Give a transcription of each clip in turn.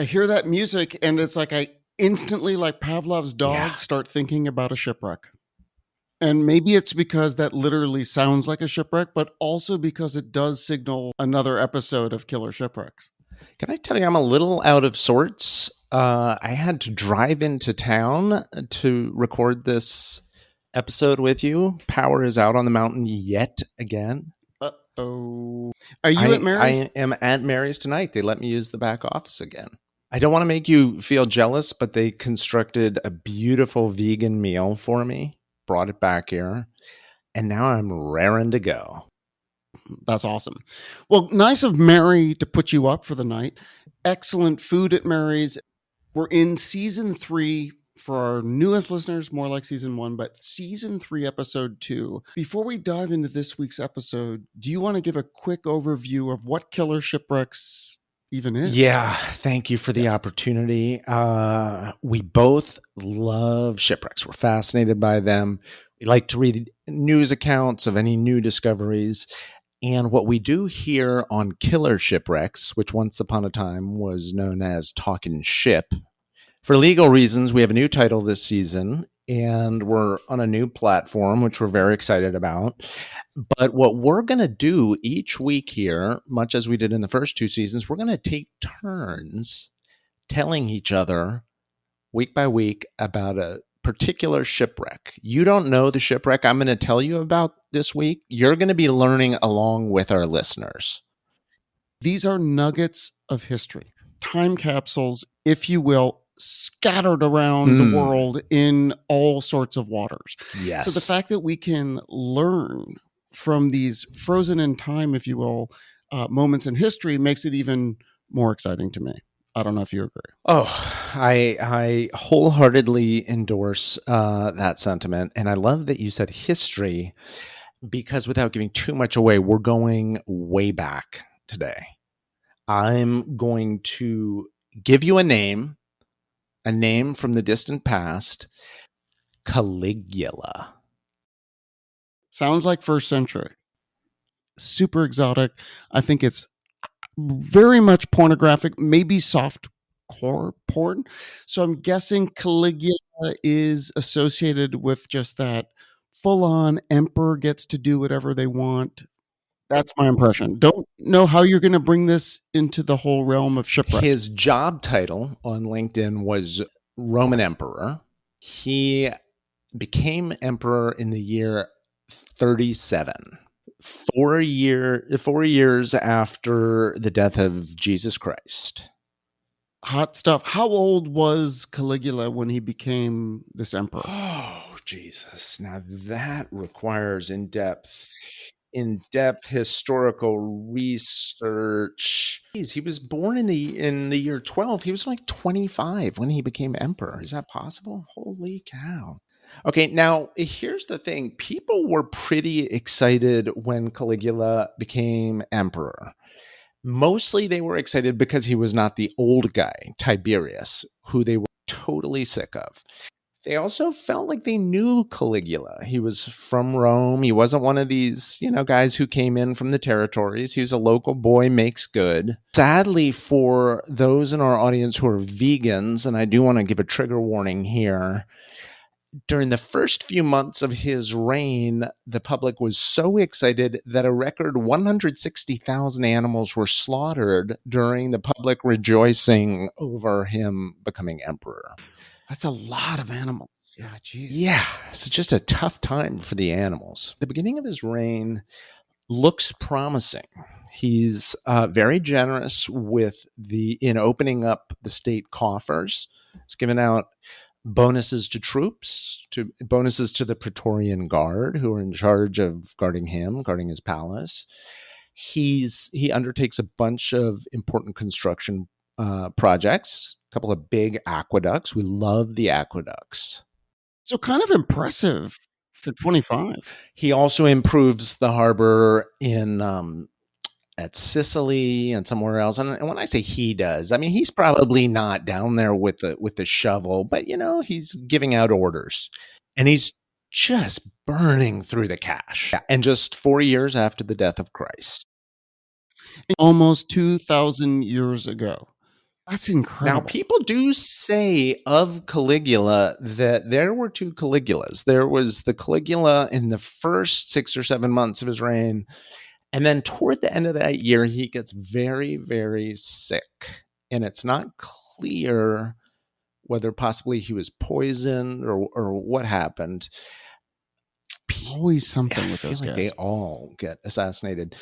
hear that music and it's like I instantly, like Pavlov's Yeah. dog, start thinking about a shipwreck. And maybe it's because that literally sounds like a shipwreck, but also because it does signal another episode of Killer Shipwrecks. Can I tell you, I'm a little out of sorts. I had to drive into town to record this episode with you. Power is out on the mountain yet again. Uh-oh. Are you at Mary's? I am at Mary's tonight. They let me use the back office again. I don't want to make you feel jealous, but they constructed a beautiful vegan meal for me, brought it back here, and now I'm raring to go. That's awesome. Well, nice of Mary to put you up for the night. Excellent food at Mary's. We're in season 3 for our newest listeners, more like season 1, but season 3, episode 2. Before we dive into this week's episode, do you want to give a quick overview of what Killer Shipwrecks even is? Yeah, thank you for the opportunity. We both love shipwrecks. We're fascinated by them. We like to read news accounts of any new discoveries. And what we do here on Killer Shipwrecks, which once upon a time was known as Talkin' Ship, for legal reasons, we have a new title this season, and we're on a new platform, which we're very excited about. But what we're going to do each week here, much as we did in the first 2 seasons, we're going to take turns telling each other week by week about a particular shipwreck. You don't know the shipwreck I'm going to tell you about this week. You're going to be learning along with our listeners. These are nuggets of history, time capsules, if you will, scattered around the world in all sorts of waters. Yes. So the fact that we can learn from these frozen in time, if you will, moments in history makes it even more exciting to me. I don't know if you agree. Oh, I wholeheartedly endorse that sentiment. And I love that you said history, because without giving too much away, we're going way back today. I'm going to give you a name from the distant past, Caligula. Sounds like 1st century. Super exotic. I think it's very much pornographic, maybe soft core porn. So I'm guessing Caligula is associated with just that full-on emperor gets to do whatever they want. That's my impression. Don't know how you're going to bring this into the whole realm of shipwrecks. His job title on LinkedIn was Roman Emperor. He became emperor in the year 37. 4 years after the death of Jesus Christ. Hot stuff. How old was Caligula when he became this emperor? Oh, Jesus. Now that requires in-depth historical research. Jeez, he was born in the year 12. He was like 25 when he became emperor. Is that possible? Holy cow. Okay, now here's the thing. People were pretty excited when Caligula became emperor. Mostly they were excited because he was not the old guy, Tiberius, who they were totally sick of. They also felt like they knew Caligula. He was from Rome. He wasn't one of these, guys who came in from the territories. He was a local boy, makes good. Sadly, for those in our audience who are vegans, and I do want to give a trigger warning here, during the first few months of his reign, the public was so excited that a record 160,000 animals were slaughtered during the public rejoicing over him becoming emperor. That's a lot of animals. Yeah, geez. Yeah, it's just a tough time for the animals. The beginning of his reign looks promising. He's very generous in opening up the state coffers. He's given out bonuses to troops, bonuses to the Praetorian Guard, who are in charge of guarding his palace. He undertakes a bunch of important construction projects, a couple of big aqueducts. We love the aqueducts. So kind of impressive for 25. He also improves the harbor at Sicily and somewhere else. And when I say he does, I mean, he's probably not down there with the shovel, but he's giving out orders, and he's just burning through the cash. And just 4 years after the death of Christ. Almost 2,000 years ago. That's Now, incredible. people do say of Caligula that there were two Caligulas. There was the Caligula in the first 6 or 7 months of his reign, and then toward the end of that year, he gets very, very sick. And it's not clear whether possibly he was poisoned or what happened. Always I something with feel those like they guys. all get assassinated.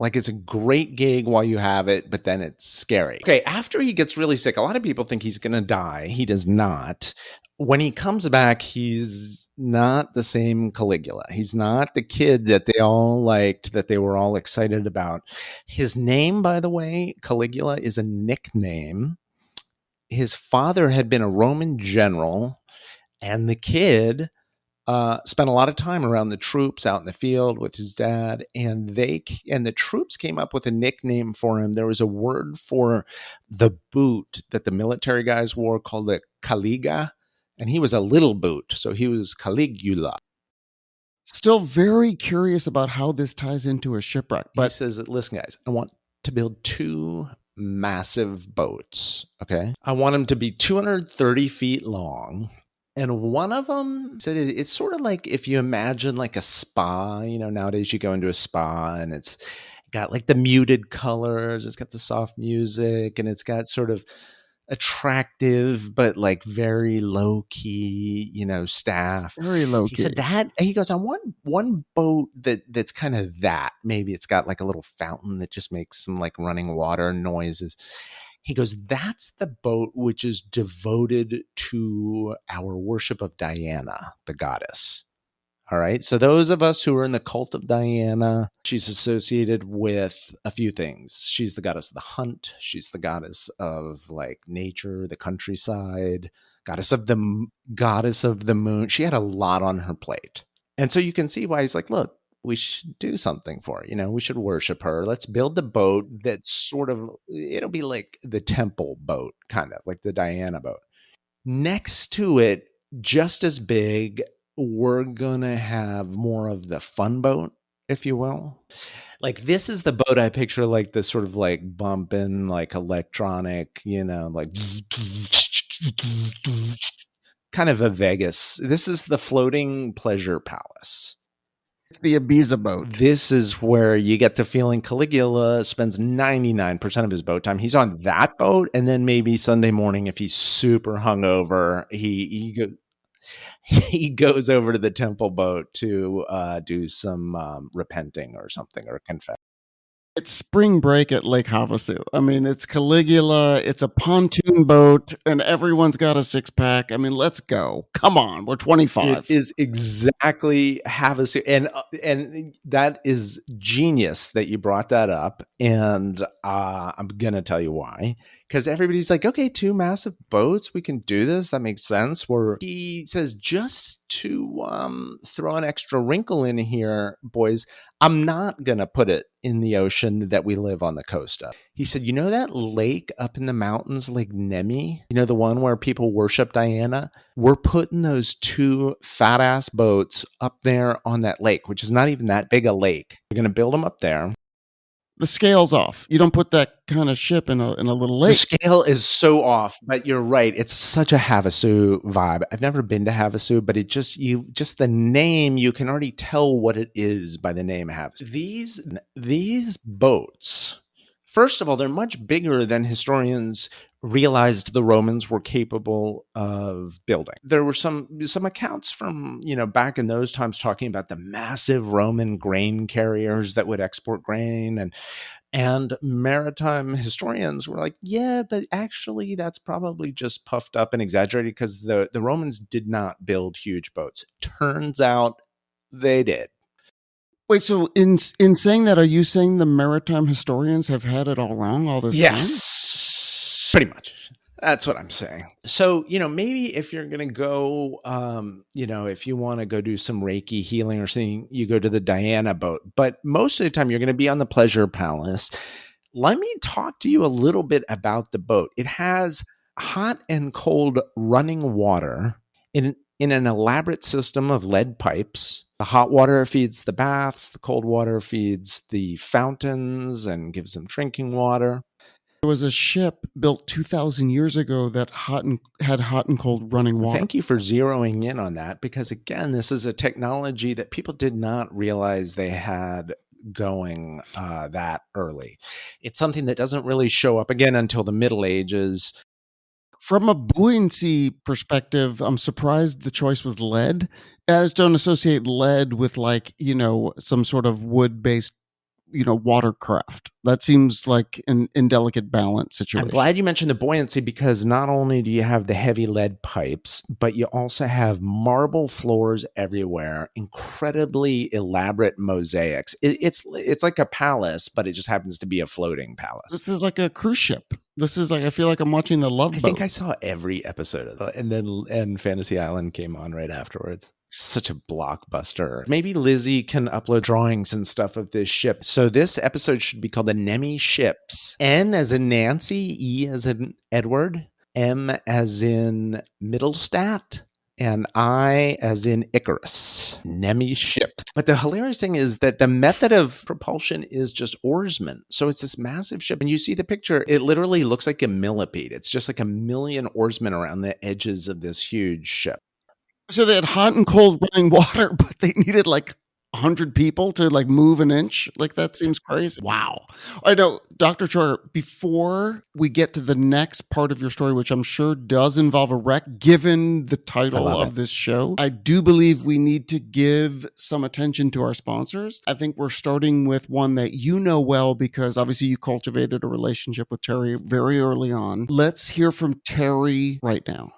Like it's a great gig while you have it, but then it's scary. Okay, after he gets really sick, a lot of people think he's going to die. He does not. When he comes back, he's not the same Caligula. He's not the kid that they all liked, that they were all excited about. His name, by the way, Caligula, is a nickname. His father had been a Roman general, and the kid spent a lot of time around the troops out in the field with his dad, and the troops came up with a nickname for him. There was a word for the boot that the military guys wore called a caliga, and he was a little boot, so he was Caligula. Still very curious about how this ties into a shipwreck, He but says, "Listen, guys, I want to build two massive boats. Okay, I want them to be 230 feet long." And one of them said it's sort of like if you imagine like a spa, nowadays you go into a spa and it's got like the muted colors, it's got the soft music, and it's got sort of attractive but like very low key, staff. very low He key. said that he goes, I want one boat that's kind of that. Maybe it's got like a little fountain that just makes some like running water noises. He goes, that's the boat which is devoted to our worship of Diana, the goddess. All right. So those of us who are in the cult of Diana, she's associated with a few things. She's the goddess of the hunt. She's the goddess of like nature, the countryside, goddess of the moon. She had a lot on her plate. And so you can see why he's like, look, we should do something for her. We should worship her. Let's build the boat that's sort of, it'll be like the temple boat, kind of like the Diana boat. Next to it, just as big, we're gonna have more of the fun boat, if you will. Like this is the boat I picture, like the sort of like bumping, like electronic, like kind of a Vegas. This is the floating pleasure palace. It's the Ibiza boat. This is where you get the feeling Caligula spends 99% of his boat time. He's on that boat, and then maybe Sunday morning, if he's super hungover, he goes over to the temple boat to do some repenting or something, or confess. It's spring break at Lake Havasu. I mean, it's Caligula, it's a pontoon boat, and everyone's got a six pack. I mean, let's go. Come on, we're It 25. is exactly Havasu, and that is genius that you brought that up. And I'm gonna tell you why, because everybody's like, okay, two massive boats, we can do this. That makes sense. Where he says, just to throw an extra wrinkle in here, boys, I'm not gonna put it in the ocean that we live on the coast of. He said, you know that lake up in the mountains, Lake Nemi? You know, the one where people worship Diana? We're putting those two fat ass boats up there on that lake, which is not even that big a lake. We're going to build them up there. The scale's off. You don't put that kind of ship in a little The lake. scale is so off, but you're right. It's such a Havasu vibe. I've never been to Havasu, but just the name, you can already tell what it is by the name Havasu. These boats, first of all, they're much bigger than historians realized the Romans were capable of building. There were some accounts from, back in those times talking about the massive Roman grain carriers that would export grain, and maritime historians were like, yeah, but actually that's probably just puffed up and exaggerated, because the Romans did not build huge boats. Turns out they did. Wait, so in saying that, are you saying the maritime historians have had it all wrong all this time? Yes, pretty much. That's what I'm saying. So, maybe if you're going to go, if you want to go do some Reiki healing or something, you go to the Diana boat. But most of the time, you're going to be on the Pleasure Palace. Let me talk to you a little bit about the boat. It has hot and cold running water in an elaborate system of lead pipes. The hot water feeds the baths, the cold water feeds the fountains and gives them drinking water. There was a ship built 2,000 years ago that had hot and cold running water. Thank you for zeroing in on that, because again, this is a technology that people did not realize they had going that early. It's something that doesn't really show up again until the Middle Ages. From a buoyancy perspective, I'm surprised the choice was lead. I just don't associate lead with some sort of wood-based watercraft. That seems like an indelicate balance situation. I'm glad you mentioned the buoyancy, because not only do you have the heavy lead pipes, but you also have marble floors everywhere, incredibly elaborate mosaics. It's like a palace, but it just happens to be a floating palace. This is like a cruise ship. This is like, I feel like I'm watching The Love Boat. I think I saw every episode of it, and Fantasy Island came on right afterwards. Such a blockbuster. Maybe Lizzie can upload drawings and stuff of this ship. So this episode should be called The Nemi Ships. N as in Nancy, E as in Edward, M as in Middlestat, and I as in Icarus. Nemi Ships. But the hilarious thing is that the method of propulsion is just oarsmen. So it's this massive ship. And you see the picture, it literally looks like a millipede. It's just like a million oarsmen around the edges of this huge ship. So they had hot and cold running water, but they needed like 100 people to like move an inch. Like, that seems crazy. Wow. I know, Dr. Troyer, before we get to the next part of your story, which I'm sure does involve a wreck, given the title of this show, I do believe we need to give some attention to our sponsors. I think we're starting with one that you know well, because obviously you cultivated a relationship with Terry very early on. Let's hear from Terry right now.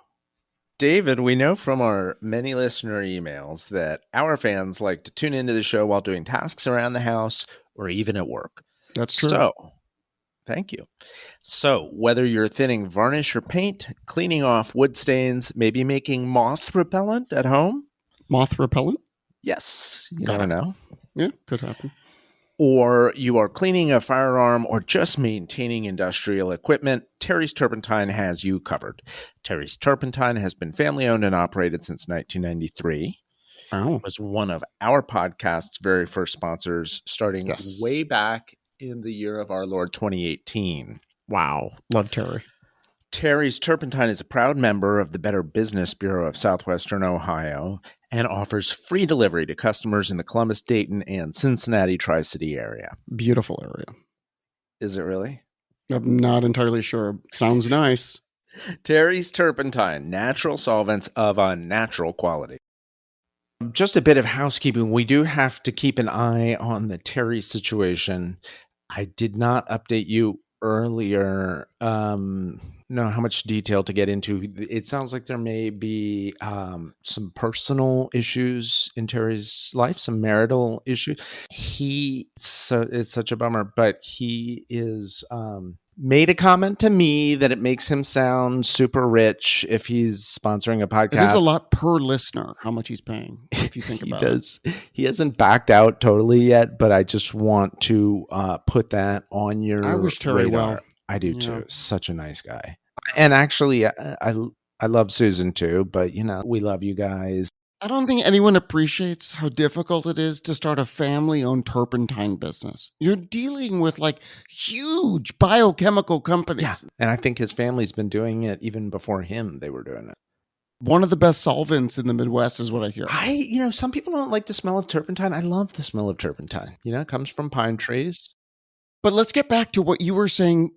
David, we know from our many listener emails that our fans like to tune into the show while doing tasks around the house or even at work. That's true. So, thank you. So, whether you're thinning varnish or paint, cleaning off wood stains, maybe making moth repellent at home. Moth repellent? Yes. You never know. Yeah, could happen. Or you are cleaning a firearm or just maintaining industrial equipment, Terry's Turpentine has you covered. Terry's Turpentine has been family owned and operated since 1993. Oh. It was one of our podcast's very first sponsors, starting way back in the year of our Lord 2018. Wow. Love Terry. Terry's Turpentine is a proud member of the Better Business Bureau of Southwestern Ohio and offers free delivery to customers in the Columbus, Dayton, and Cincinnati Tri-City area. Beautiful area. Is it really? I'm not entirely sure. Sounds nice. Terry's Turpentine, natural solvents of unnatural quality. Just a bit of housekeeping. We do have to keep an eye on the Terry situation. I did not update you earlier. Know how much detail to get into. It sounds like there may be some personal issues in Terry's life, some marital issues. It's such a bummer, but he is made a comment to me that it makes him sound super rich if he's sponsoring a podcast. It is a lot per listener, how much he's paying, if you think about it. He hasn't backed out totally yet, but I just want to put that on your I wish Terry radar. well. I do too. Such a nice guy. And actually, I love Susan too, but we love you guys. I don't think anyone appreciates how difficult it is to start a family-owned turpentine business. You're dealing with like huge biochemical companies. Yeah, and I think his family's been doing it even before him. They were doing it. One of the best solvents in the Midwest is what I hear. Some people don't like the smell of turpentine. I love the smell of turpentine. It comes from pine trees. But let's get back to what you were saying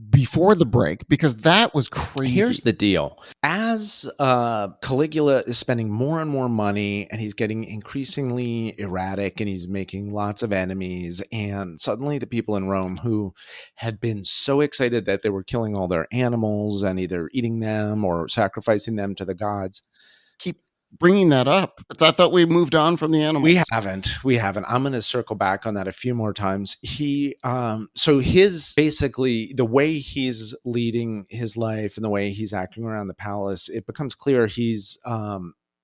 before the break, because that was crazy. Here's the deal. As Caligula is spending more and more money, and he's getting increasingly erratic, and he's making lots of enemies, and suddenly the people in Rome who had been so excited that they were killing all their animals and either eating them or sacrificing them to the gods keep bringing that up. I thought we moved on from the animals. We haven't. I'm going to circle back on that a few more times. So his basically the way he's leading his life and the way he's acting around the palace, it becomes clear he's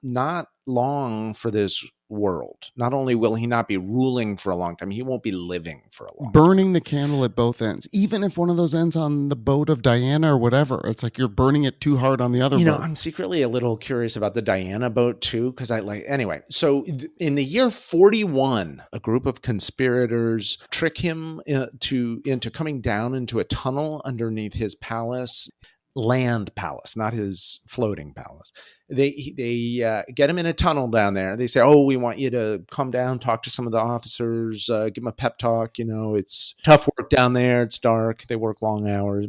not long for this world. Not only will he not be ruling for a long time, he won't be living for a long time. Burning the candle at both ends, even if one of those ends on the boat of Diana or whatever. It's like you're burning it too hard on the other boat. I'm secretly a little curious about the Diana boat too, because anyway. So in the year 41, a group of conspirators trick him into coming down into a tunnel underneath his palace. Land palace, not his floating palace. They get him in a tunnel down there. They say, "Oh, we want you to come down, talk to some of the officers, give them a pep talk. It's tough work down there. It's dark. They work long hours.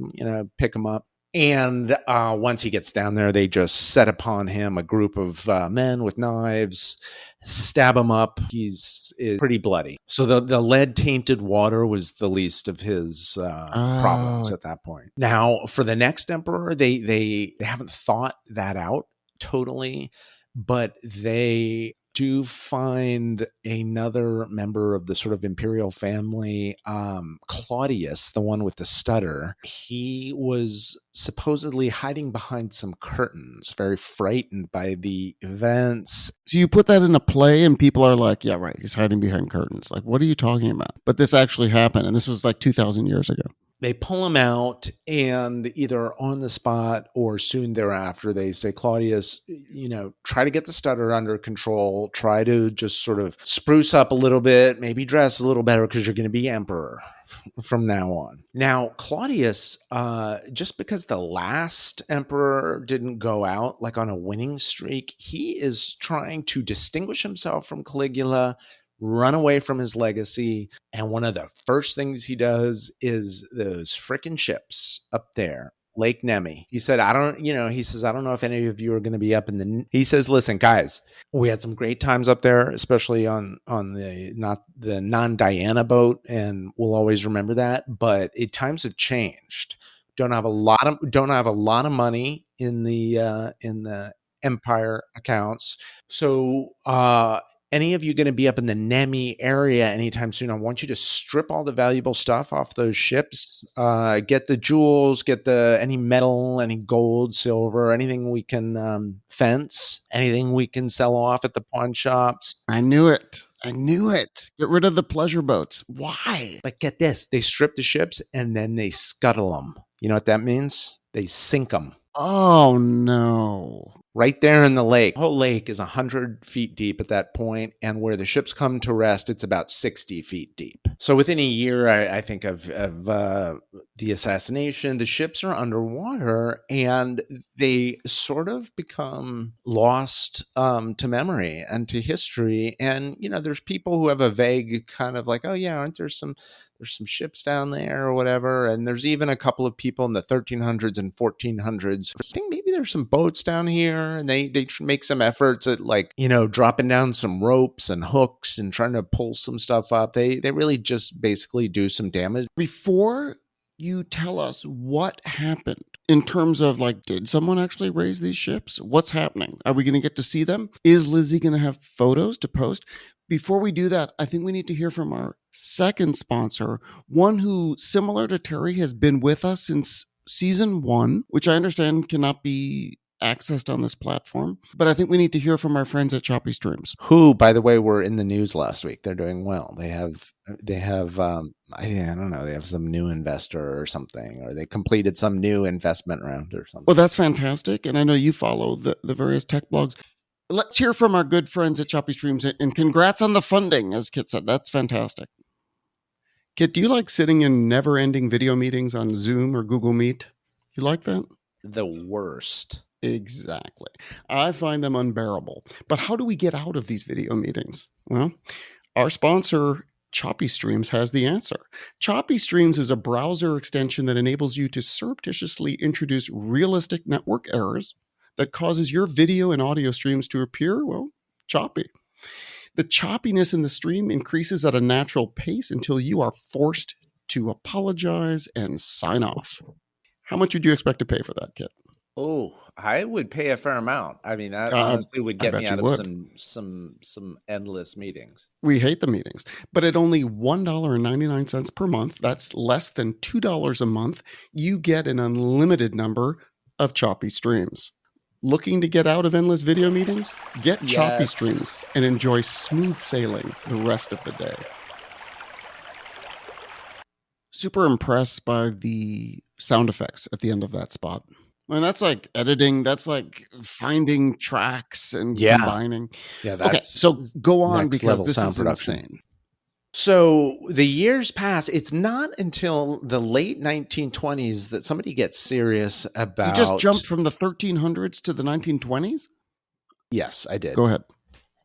Pick him up." And once he gets down there, they just set upon him a group of men with knives, stab him up. He's pretty bloody. So the lead tainted water was the least of his problems at that point. Now, for the next emperor, they haven't thought that out totally, but they do find another member of the sort of imperial family, Claudius, the one with the stutter. He was supposedly hiding behind some curtains, very frightened by the events. So you put that in a play and people are like, yeah, right, he's hiding behind curtains. Like, what are you talking about? But this actually happened, and this was like 2,000 years ago. They pull him out, and either on the spot or soon thereafter, they say, Claudius, try to get the stutter under control. Try to just sort of spruce up a little bit, maybe dress a little better because you're going to be emperor from now on. Now, Claudius, just because the last emperor didn't go out like on a winning streak, he is trying to distinguish himself from Caligula, run away from his legacy. And one of the first things he does is those frickin' ships up there, Lake Nemi. He said, I don't know if any of you are going to be up he says, listen, guys, we had some great times up there, especially on the non-Diana boat. And we'll always remember that. But times have changed. Don't have a lot of money in the empire accounts. So, any of you going to be up in the Nemi area anytime soon, I want you to strip all the valuable stuff off those ships, get the jewels, get any metal, any gold, silver, anything we can fence, anything we can sell off at the pawn shops. I knew it. Get rid of the pleasure boats. Why? But get this, they strip the ships and then they scuttle them. You know what that means? They sink them. Oh, no. Right there in the lake. The whole lake is 100 feet deep at that point, and where the ships come to rest, it's about 60 feet deep. So within a year, I think of the assassination, the ships are underwater, and they sort of become lost to memory and to history. And, there's people who have a vague kind of like, oh yeah, aren't there's some ships down there or whatever. And there's even a couple of people in the 1300s and 1400s. I think maybe there's some boats down here, and they make some efforts at dropping down some ropes and hooks and trying to pull some stuff up. They really just basically do some damage. Before you tell us what happened in terms of did someone actually raise these ships? What's happening? Are we going to get to see them? Is Lizzie going to have photos to post? Before we do that, I think we need to hear from our second sponsor, one who, similar to Terry, has been with us since season 1, which I understand cannot be accessed on this platform. But I think we need to hear from our friends at Choppy Streams, who, by the way, were in the news last week. They're doing well. They have I don't know, they have some new investor or something, or they completed some new investment round or something. Well, that's fantastic. And I know you follow the various tech blogs. Let's hear from our good friends at Choppy Streams, and congrats on the funding, as Kit said. That's fantastic. Kit, do you like sitting in never-ending video meetings on Zoom or Google Meet? You like that? The worst. Exactly. I find them unbearable. But how do we get out of these video meetings? Well, our sponsor, Choppy Streams, has the answer. Choppy Streams is a browser extension that enables you to surreptitiously introduce realistic network errors that causes your video and audio streams to appear, choppy. The choppiness in the stream increases at a natural pace until you are forced to apologize and sign off. How much would you expect to pay for that, Kit? Oh, I would pay a fair amount. I mean, that honestly would get me out of some endless meetings. We hate the meetings. But at only $1.99 per month, that's less than $2 a month, you get an unlimited number of choppy streams. Looking to get out of endless video meetings? Get choppy Yes. streams and enjoy smooth sailing the rest of the day. Super impressed by the sound effects at the end of that spot. I mean, that's like editing. That's like finding tracks and Yeah. combining. Yeah, Okay, that's so go on next because level this sound is production. insane. So the years pass. It's not until the late 1920s that somebody gets serious about. You just jumped from the 1300s to the 1920s? Yes, I did. Go ahead.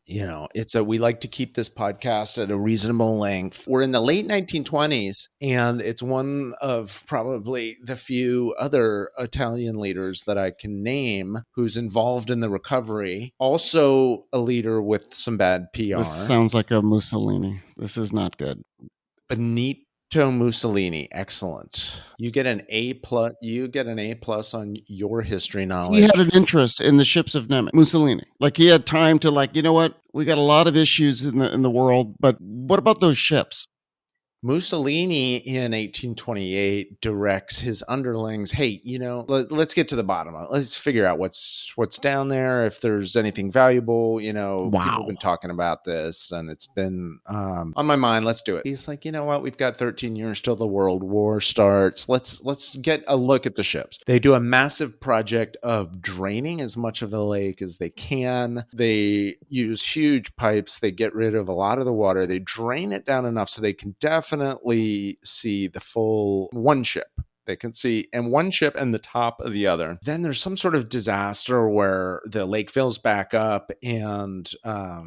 You know, we like to keep this podcast at a reasonable length. We're in the late 1920s, and it's one of probably the few other Italian leaders that I can name who's involved in the recovery. Also a leader with some bad PR. This sounds like a Mussolini. This is not good. Benito Mussolini, excellent. You get an A+. You get an A+ on your history knowledge. He had an interest in the ships of Nemi. Mussolini, like he had time to, like, you know what? We got a lot of issues in the world, but what about those ships? Mussolini in 1828 directs his underlings, hey, you know, let's get to the bottom of it. Let's figure out what's down there. If there's anything valuable, you know, Wow. people have been talking about this and it's been on my mind. Let's do it. He's like, you know what? We've got 13 years till the World War starts. Let's get a look at the ships. They do a massive project of draining as much of the lake as they can. They use huge pipes. They get rid of a lot of the water. They drain it down enough so they can definitely see the full one ship. They can see and one ship and the top of the other. Then there's some sort of disaster where the lake fills back up and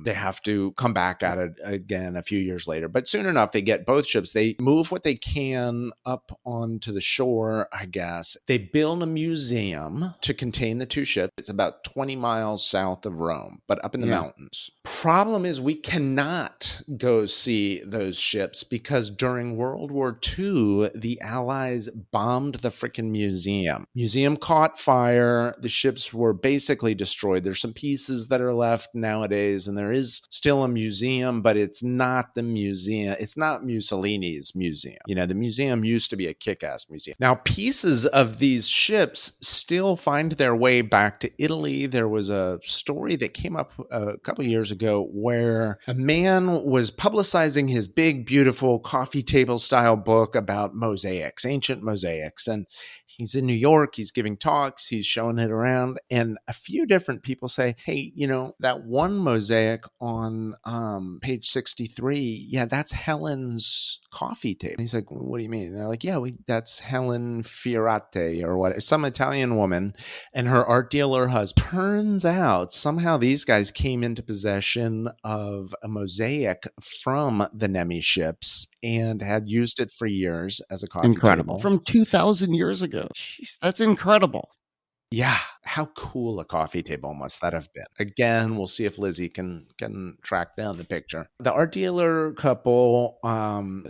they have to come back at it again a few years later. But soon enough, they get both ships. They move what they can up onto the shore, I guess. They build a museum to contain the two ships. It's about 20 miles south of Rome, but up in the mountains. Problem is we cannot go see those ships because during World War II, the Allies bombed the freaking museum. Museum caught fire. The ships were basically destroyed. There's some pieces that are left nowadays, and there is still a museum, but it's not the museum. It's not Mussolini's museum. You know, the museum used to be a kick-ass museum. Now, pieces of these ships still find their way back to Italy. There was a story that came up a couple years ago where a man was publicizing his big, beautiful coffee table style book about mosaics, ancient mosaics. And he's in New York, he's giving talks, he's showing it around. And a few different people say, hey, you know, that one mosaic on page 63, yeah, that's Helen's coffee table. And he's like, well, what do you mean? And they're like, yeah, that's Helen Fiorate or what, some Italian woman and her art dealer husband. Turns out somehow these guys came into possession of a mosaic from the Nemi ships and had used it for years as a coffee table. From 2,000 years ago. Jeez, that's incredible. Yeah, how cool a coffee table must that have been? Again, we'll see if Lizzie can track down the picture. The art dealer couple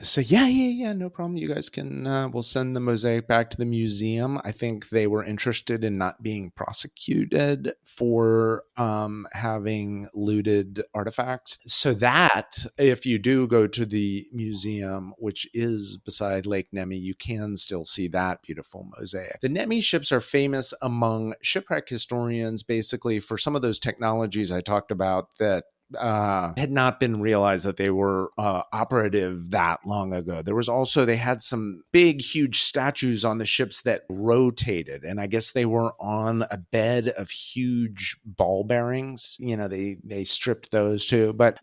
so yeah, no problem. You guys can we'll send the mosaic back to the museum. I think they were interested in not being prosecuted for having looted artifacts. So that if you do go to the museum, which is beside Lake Nemi, you can still see that beautiful mosaic. The Nemi ships are famous among shipwreck historians, basically, for some of those technologies I talked about that had not been realized that they were operative that long ago. There was also, they had some big, huge statues on the ships that rotated. And I guess they were on a bed of huge ball bearings. You know, they stripped those too. But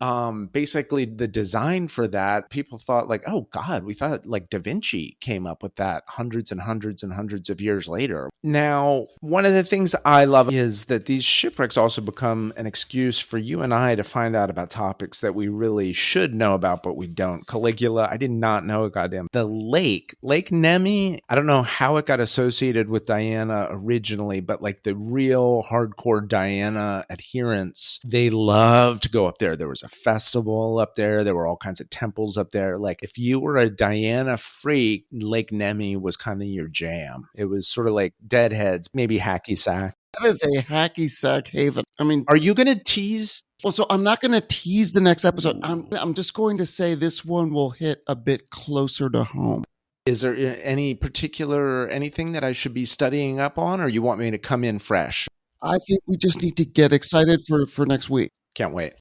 basically the design for that, people thought like, oh God, we thought like Da Vinci came up with that hundreds and hundreds and hundreds of years later. Now, one of the things I love is that these shipwrecks also become an excuse for you and I to find out about topics that we really should know about, but we don't. Caligula, I did not know a goddamn. The Lake Nemi, I don't know how it got associated with Diana originally, but like the real hardcore Diana adherents, they love to go up there. There was a festival up there. There were all kinds of temples up there. Like if you were a Diana freak, Lake Nemi was kind of your jam. It was sort of like Deadheads, maybe hacky sack. That is a hacky sack haven. I mean, are you going to tease? Well, so I'm not going to tease the next episode. I'm just going to say this one will hit a bit closer to home. Is there any particular anything that I should be studying up on, or you want me to come in fresh? I think we just need to get excited for next week. Can't wait.